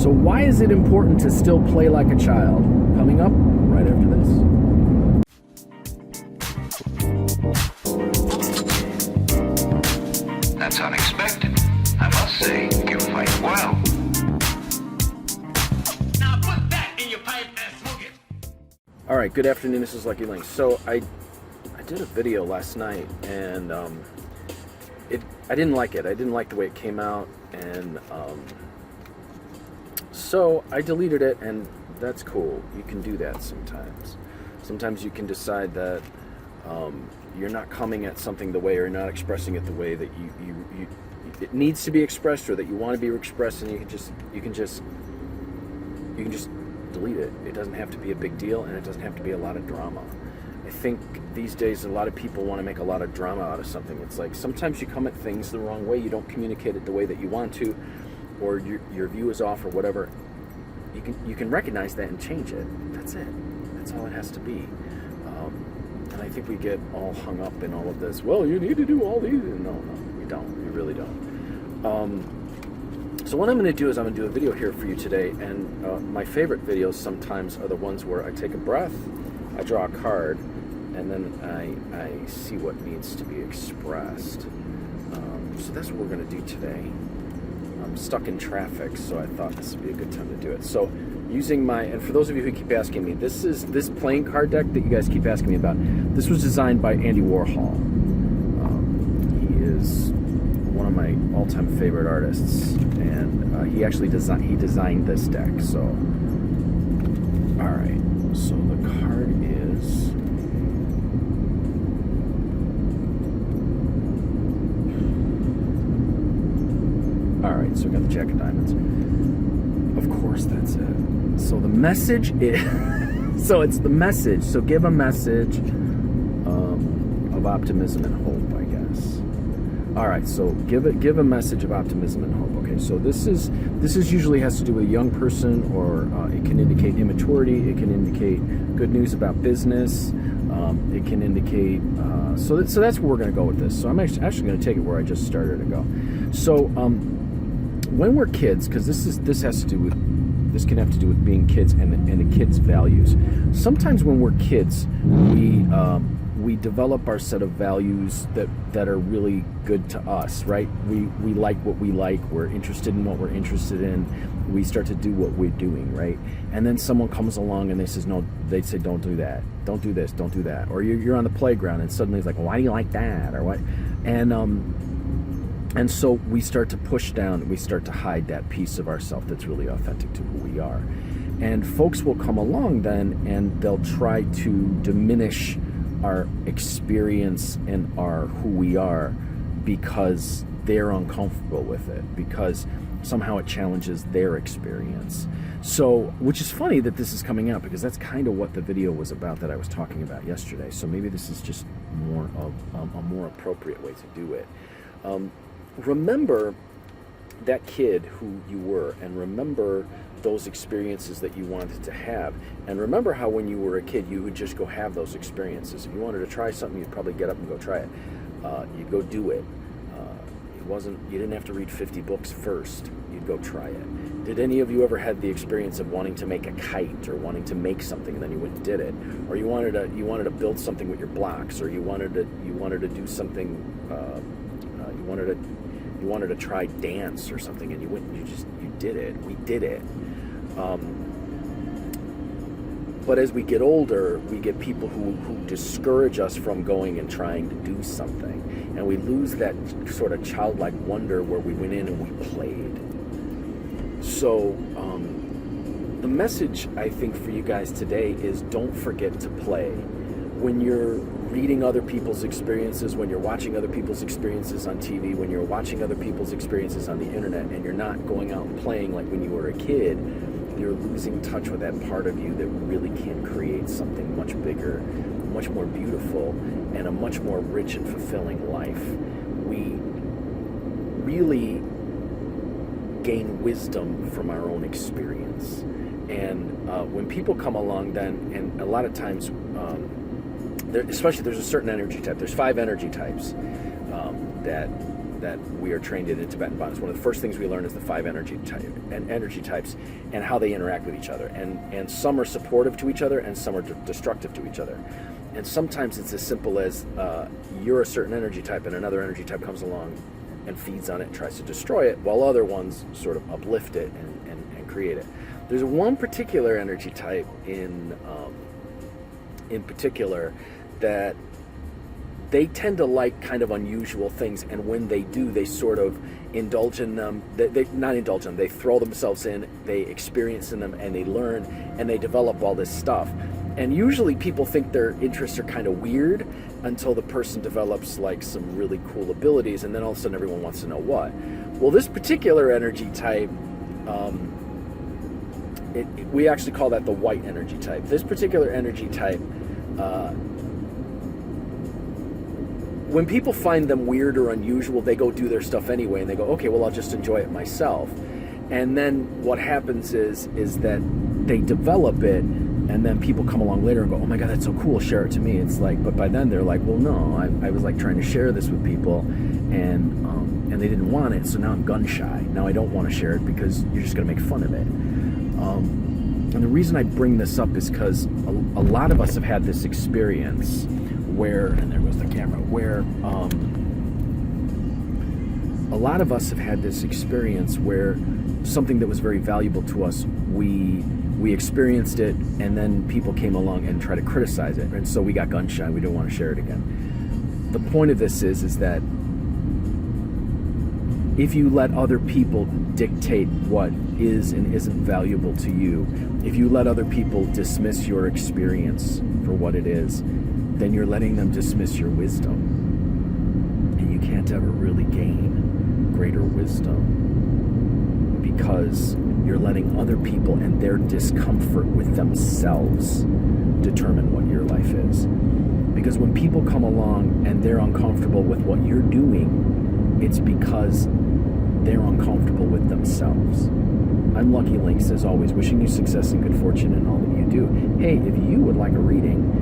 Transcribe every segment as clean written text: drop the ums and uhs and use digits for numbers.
So why is it important to still play like a child? Coming up right after this. That's unexpected. I must say, you fight well. Now put that in your pipe and smoke it. All right, good afternoon. This is Lucky Lynx. So I did a video last night, and I didn't like it. I didn't like the way it came out, and so I deleted it, and that's cool. You can do that sometimes. Sometimes you can decide that you're not coming at something the way, or not expressing it the way that you it needs to be expressed, or that you want to be expressed, and you can just delete it. It doesn't have to be a big deal, and it doesn't have to be a lot of drama. I think these days a lot of people want to make a lot of drama out of something. It's like sometimes you come at things the wrong way. You don't communicate it the way that you want to, or your view is off, or whatever. You can recognize that and change it. That's it. That's all it has to be. And I think we get all hung up in all of this. Well, you need to do all these. No, we don't. We really don't. So what I'm going to do is I'm going to do a video here for you today. And my favorite videos sometimes are the ones where I take a breath, I draw a card, and then I see what needs to be expressed. So that's what we're going to do today. I'm stuck in traffic, so I thought this would be a good time to do it. So using and for those of you who keep asking me, this playing card deck that you guys keep asking me about, this was designed by Andy Warhol. He is one of my all-time favorite artists, and he actually designed this deck. So, all right. So the card is. Alright, so we got the Jack of Diamonds. Of course, that's it. So the message is... so it's the message. So give a message of optimism and hope, I guess. Alright, so give a message of optimism and hope. Okay, so this is usually has to do with a young person, or it can indicate immaturity. It can indicate good news about business. It can indicate... So that's where we're going to go with this. So I'm actually going to take it where I just started to go. So... when we're kids, because this can have to do with being kids and the kids' values. Sometimes when we're kids, we develop our set of values that are really good to us, right? We like what we like. We're interested in what we're interested in. We start to do what we're doing, right? And then someone comes along and they say, don't do that, don't do this, don't do that. Or you're on the playground and suddenly it's like, well, why do you like that, or what? And so we start to push down, we start to hide that piece of ourselves that's really authentic to who we are. And folks will come along then, and they'll try to diminish our experience and who we are, because they're uncomfortable with it, because somehow it challenges their experience. So, which is funny that this is coming out, because that's kind of what the video was about that I was talking about yesterday. So maybe this is just more of a more appropriate way to do it. Remember that kid who you were, and remember those experiences that you wanted to have, and remember how when you were a kid you would just go have those experiences. If you wanted to try something, you'd probably get up and go try it. You'd go do it. You didn't have to read 50 books first. You'd go try it. Did any of you ever had the experience of wanting to make a kite, or wanting to make something, and then you went and did it? Or you wanted to build something with your blocks, or you wanted to do something, you wanted to try dance or something, and you did it. We did it. But as we get older, we get people who discourage us from going and trying to do something, and we lose that sort of childlike wonder where we went in and we played. So the message, I think, for you guys today is don't forget to play. When you're reading other people's experiences, when you're watching other people's experiences on TV, when you're watching other people's experiences on the internet, and you're not going out and playing like when you were a kid, you're losing touch with that part of you that really can create something much bigger, much more beautiful, and a much more rich and fulfilling life. We really gain wisdom from our own experience. And when people come along then, and a lot of times, especially there's a certain energy type. There's 5 energy types that that we are trained in Tibetan bonds. One of the first things we learn is the 5 energy types and how they interact with each other. And some are supportive to each other, and some are destructive to each other. And sometimes it's as simple as you're a certain energy type, and another energy type comes along and feeds on it and tries to destroy it, while other ones sort of uplift it and create it. There's one particular energy type in particular that they tend to like kind of unusual things, and when they do, they sort of indulge in them. They not indulge in them, they throw themselves in, they experience in them, and they learn, and they develop all this stuff. And usually people think their interests are kind of weird until the person develops like some really cool abilities, and then all of a sudden everyone wants to know what. Well, this particular energy type, we actually call that the white energy type. This particular energy type, when people find them weird or unusual, they go do their stuff anyway, and they go, okay, well, I'll just enjoy it myself. And then what happens is that they develop it, and then people come along later and go, oh my God, that's so cool, share it to me. It's like, but by then they're like, well, no, I was like trying to share this with people, and they didn't want it, so now I'm gun shy. Now I don't want to share it because you're just going to make fun of it. And the reason I bring this up is because a lot of us have had this experience where, and there goes the camera, where a lot of us have had this experience where something that was very valuable to us, we experienced it, and then people came along and tried to criticize it, and so we got gun shy. We didn't want to share it again. The point of this is that if you let other people dictate what is and isn't valuable to you, if you let other people dismiss your experience for what it is, then you're letting them dismiss your wisdom. And you can't ever really gain greater wisdom because you're letting other people and their discomfort with themselves determine what your life is. Because when people come along and they're uncomfortable with what you're doing, it's because they're uncomfortable with themselves. I'm Lucky Lynx, as always, wishing you success and good fortune in all that you do. Hey, if you would like a reading,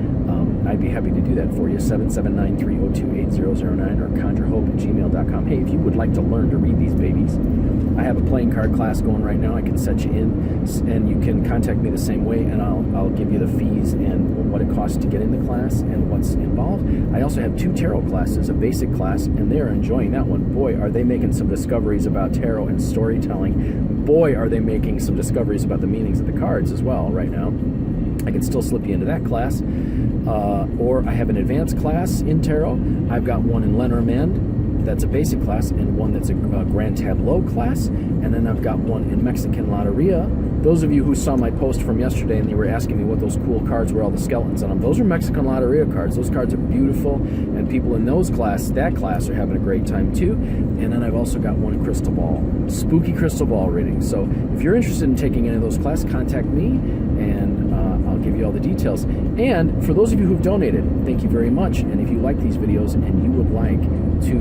I'd be happy to do that for you. 779-302-8009 or conjurehope@gmail.com. Hey, if you would like to learn to read these babies, I have a playing card class going right now. I can set you in, and you can contact me the same way, and I'll give you the fees and what it costs to get in the class and what's involved. I also have 2 tarot classes, a basic class, and they're enjoying that one. Boy, are they making some discoveries about tarot and storytelling. Boy, are they making some discoveries about the meanings of the cards as well right now. I can still slip you into that class. Or I have an advanced class in tarot. I've got one in Lenormand, that's a basic class, and one that's a Grand Tableau class, and then I've got one in Mexican Loteria. Those of you who saw my post from yesterday and you were asking me what those cool cards were, all the skeletons on them, those are Mexican Loteria cards. Those cards are beautiful, and people in that class are having a great time too. And then I've also got one crystal ball, spooky crystal ball reading. So if you're interested in taking any of those classes, contact me, and I'll give you all the details. And for those of you who've donated, thank you very much. And if you like these videos and you would like to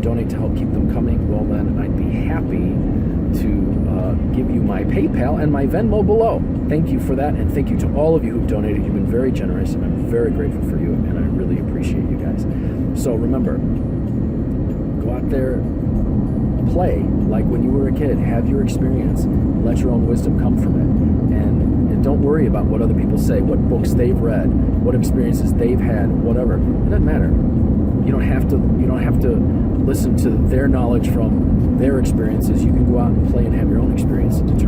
donate to help keep them coming, well then I'd be happy to give you my PayPal and my Venmo below. Thank you for that, and thank you to all of you who've donated. You've been very generous, and I'm very grateful for you, and I really appreciate you guys. So remember, go out there, play like when you were a kid, have your experience, let your own wisdom come from it, and don't worry about what other people say, what books they've read, what experiences they've had, whatever. It doesn't matter. You don't have to listen to their knowledge from their experiences. You can go out and play and have your own experience and determine